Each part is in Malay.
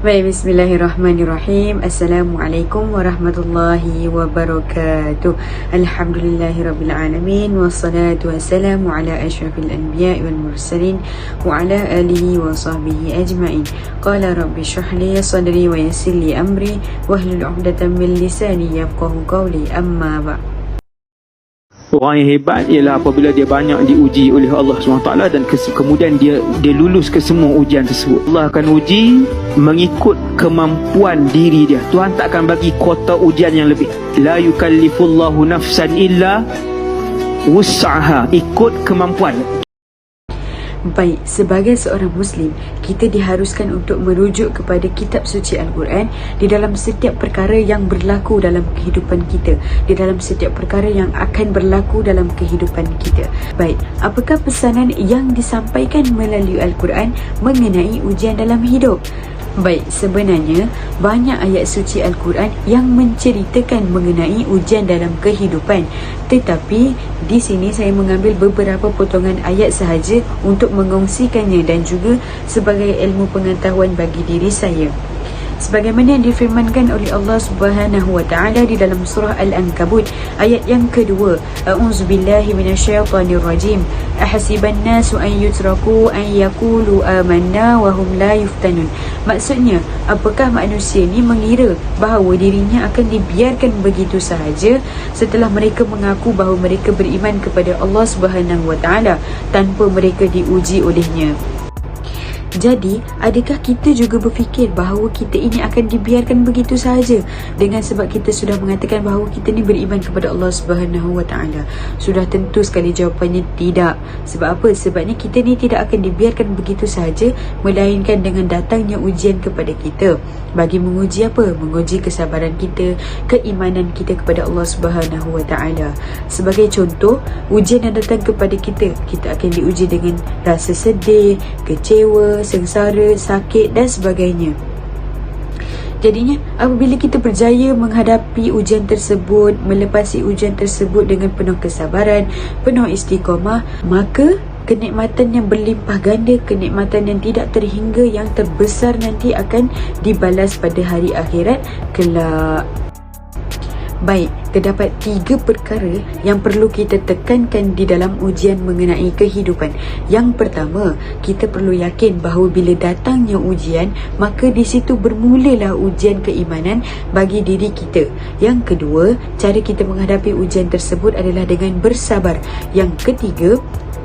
Baik, bismillahirrahmanirrahim. Assalamualaikum warahmatullahi wabarakatuh. Alhamdulillahirrabbilalamin. Wassalatu wassalamu ala ashrafil anbiya wal mursalin wa ala alihi wa sahbihi ajma'in. Qala rabbi shrah li sadri wa yassir li amri wahlul 'uqdatam min lisani yafqahu qawli. Amma ba'd. Orang yang hebat ialah apabila dia banyak diuji oleh Allah SWT dan kemudian dia lulus ke semua ujian tersebut. Allah akan uji mengikut kemampuan diri dia. Tuhan tak akan bagi kuota ujian yang lebih. La yukallifullahu nafsan illa wus'aha, ikut kemampuan. Baik, sebagai seorang Muslim, kita diharuskan untuk merujuk kepada kitab suci Al-Quran di dalam setiap perkara yang berlaku dalam kehidupan kita, di dalam setiap perkara yang akan berlaku dalam kehidupan kita. Baik, apakah pesanan yang disampaikan melalui Al-Quran mengenai ujian dalam hidup? Baik, sebenarnya banyak ayat suci Al-Quran yang menceritakan mengenai ujian dalam kehidupan. Tetapi di sini saya mengambil beberapa potongan ayat sahaja untuk mengongsikannya dan juga sebagai ilmu pengetahuan bagi diri saya. Sebagaimana yang difirmankan oleh Allah Subhanahu wa taala di dalam surah Al-Ankabut ayat yang kedua, a'udzubillahi minasyaitonirrajim. Ahasiban nasu an yutraku an yaqulu amanna wa hum la yuftanun. Maksudnya, apakah manusia ni mengira bahawa dirinya akan dibiarkan begitu sahaja setelah mereka mengaku bahawa mereka beriman kepada Allah Subhanahu wa taala tanpa mereka diuji olehnya? Jadi, adakah kita juga berfikir bahawa kita ini akan dibiarkan begitu sahaja dengan sebab kita sudah mengatakan bahawa kita ni beriman kepada Allah Subhanahu wa taala? Sudah tentu sekali jawapannya tidak. Sebab apa? Sebabnya kita ni tidak akan dibiarkan begitu sahaja, melainkan dengan datangnya ujian kepada kita. Bagi menguji apa? Menguji kesabaran kita, keimanan kita kepada Allah Subhanahu wa taala. Sebagai contoh, ujian yang datang kepada kita, kita akan diuji dengan rasa sedih, kecewa, sengsara, sakit dan sebagainya. Jadinya, apabila kita berjaya menghadapi ujian tersebut, melepasi ujian tersebut dengan penuh kesabaran, penuh istiqamah, maka kenikmatan yang berlimpah ganda, kenikmatan yang tidak terhingga, yang terbesar nanti akan dibalas pada hari akhirat kelak. Baik, terdapat 3 perkara yang perlu kita tekankan di dalam ujian mengenai kehidupan. Yang pertama, kita perlu yakin bahawa bila datangnya ujian, maka di situ bermulalah ujian keimanan bagi diri kita. Yang kedua, cara kita menghadapi ujian tersebut adalah dengan bersabar. Yang ketiga,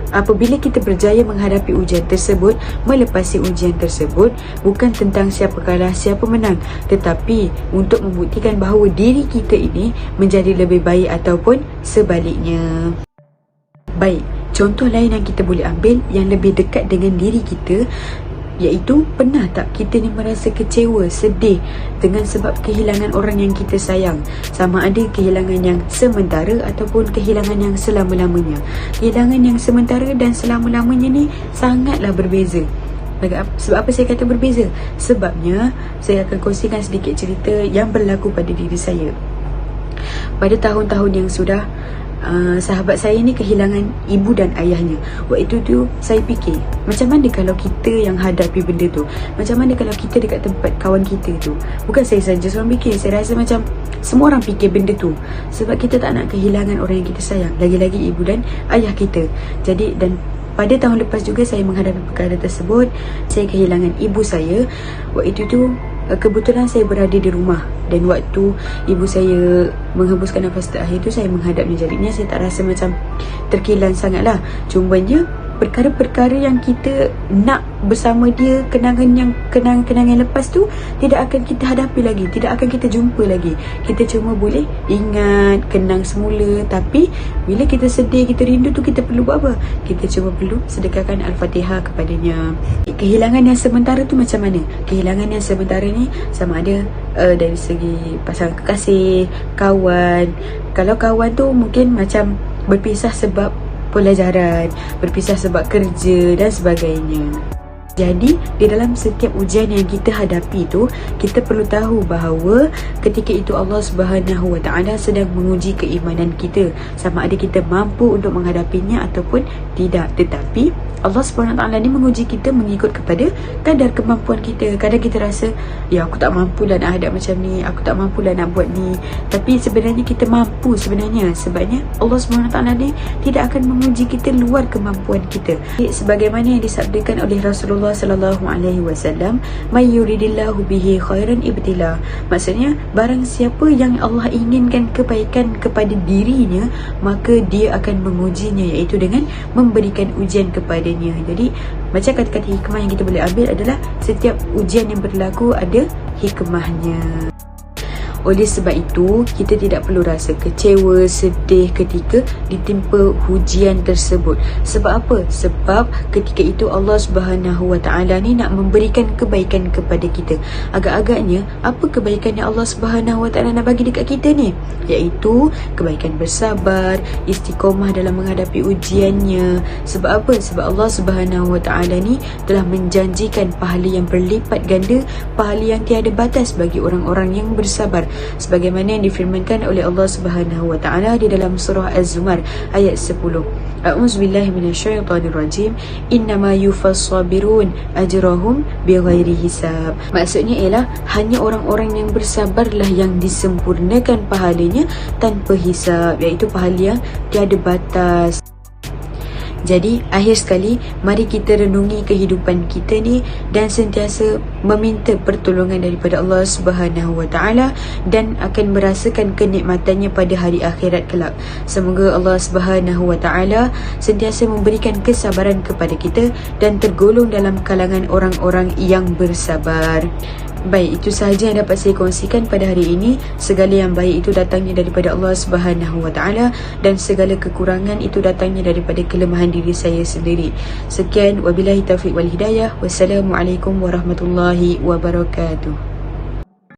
apabila kita berjaya menghadapi ujian tersebut, melepasi ujian tersebut, bukan tentang siapa kalah, siapa menang, tetapi untuk membuktikan bahawa diri kita ini menjadi lebih baik ataupun sebaliknya. Baik, contoh lain yang kita boleh ambil yang lebih dekat dengan diri kita, iaitu pernah tak kita ni merasa kecewa, sedih dengan sebab kehilangan orang yang kita sayang? Sama ada kehilangan yang sementara ataupun kehilangan yang selama-lamanya. Kehilangan yang sementara dan selama-lamanya ni sangatlah berbeza. Sebab apa saya kata berbeza? Sebabnya saya akan kongsikan sedikit cerita yang berlaku pada diri saya. Pada tahun-tahun yang sudah, sahabat saya ni kehilangan ibu dan ayahnya. Waktu tu saya fikir, macam mana kalau kita yang hadapi benda tu? Macam mana kalau kita dekat tempat kawan kita tu? Bukan saya saja seorang fikir, saya rasa macam semua orang fikir benda tu. Sebab kita tak nak kehilangan orang yang kita sayang, lagi-lagi ibu dan ayah kita. Jadi, dan pada tahun lepas juga saya menghadapi perkara tersebut. Saya kehilangan ibu saya. Waktu itu kebetulan saya berada di rumah, dan waktu ibu saya menghembuskan nafas terakhir tu, saya menghadapnya. Jadinya saya tak rasa macam terkilan sangatlah. Cumanya perkara-perkara yang kita nak bersama dia, kenangan yang lepas tu tidak akan kita hadapi lagi, tidak akan kita jumpa lagi. Kita cuma boleh ingat, kenang semula. Tapi bila kita sedih, kita rindu tu, kita perlu buat apa? Kita cuma perlu sedekahkan Al-Fatihah kepadanya. Kehilangan yang sementara tu macam mana? Kehilangan yang sementara ni sama ada dari segi pasangan kekasih, kawan. Kalau kawan tu mungkin macam berpisah sebab pelajaran, berpisah sebab kerja dan sebagainya. Jadi, di dalam setiap ujian yang kita hadapi tu, kita perlu tahu bahawa ketika itu Allah Subhanahu Wa Taala sedang menguji keimanan kita, sama ada kita mampu untuk menghadapinya ataupun tidak. Tetapi Allah Subhanahu Wa Taala ni menguji kita mengikut kepada kadar kemampuan kita. Kadang kita rasa, ya aku tak mampu lah nak hadap macam ni, aku tak mampu lah nak buat ni. Tapi sebenarnya kita mampu sebenarnya. Sebabnya Allah Subhanahu Wa Taala ni tidak akan menguji kita luar kemampuan kita. Sebagaimana yang disabdakan oleh Rasulullah sallallahu alaihi wasallam, may yuridillahu bihi khairan ibtila. Maksudnya, barang siapa yang Allah inginkan kebaikan kepada dirinya, maka dia akan mengujinya, iaitu dengan memberikan ujian kepadanya. Jadi, macam kata-kata hikmah yang kita boleh ambil adalah setiap ujian yang berlaku ada hikmahnya. Oleh sebab itu, kita tidak perlu rasa kecewa, sedih ketika ditimpa ujian tersebut. Sebab apa? Sebab ketika itu Allah Subhanahu Wa Taala ni nak memberikan kebaikan kepada kita. Agak-agaknya, apa kebaikan yang Allah Subhanahu Wa Taala nak bagi dekat kita ni? Iaitu kebaikan bersabar, istiqomah dalam menghadapi ujiannya. Sebab apa? Sebab Allah Subhanahu Wa Taala ni telah menjanjikan pahala yang berlipat ganda, pahala yang tiada batas bagi orang-orang yang bersabar. Sebagaimana yang difirmankan oleh Allah Subhanahu Wa Taala di dalam surah Az-Zumar ayat 10. A'udzubillahi minasyaitonirrajim. Innama yufassabirun ajrahum bighairi hisab. Maksudnya ialah hanya orang-orang yang bersabarlah yang disempurnakan pahalanya tanpa hisab, iaitu pahala yang tiada batas. Jadi, akhir sekali, mari kita renungi kehidupan kita ni dan sentiasa meminta pertolongan daripada Allah Subhanahu Wa Taala dan akan merasakan kenikmatannya pada hari akhirat kelak. Semoga Allah Subhanahu Wa Taala sentiasa memberikan kesabaran kepada kita dan tergolong dalam kalangan orang-orang yang bersabar. Baik, itu sahaja yang dapat saya kongsikan pada hari ini. Segala yang baik itu datangnya daripada Allah Subhanahu Wa Taala dan segala kekurangan itu datangnya daripada kelemahan diri saya sendiri. Sekian, wabillahi taufiq wal hidayah. Wassalamualaikum warahmatullahi wabarakatuh.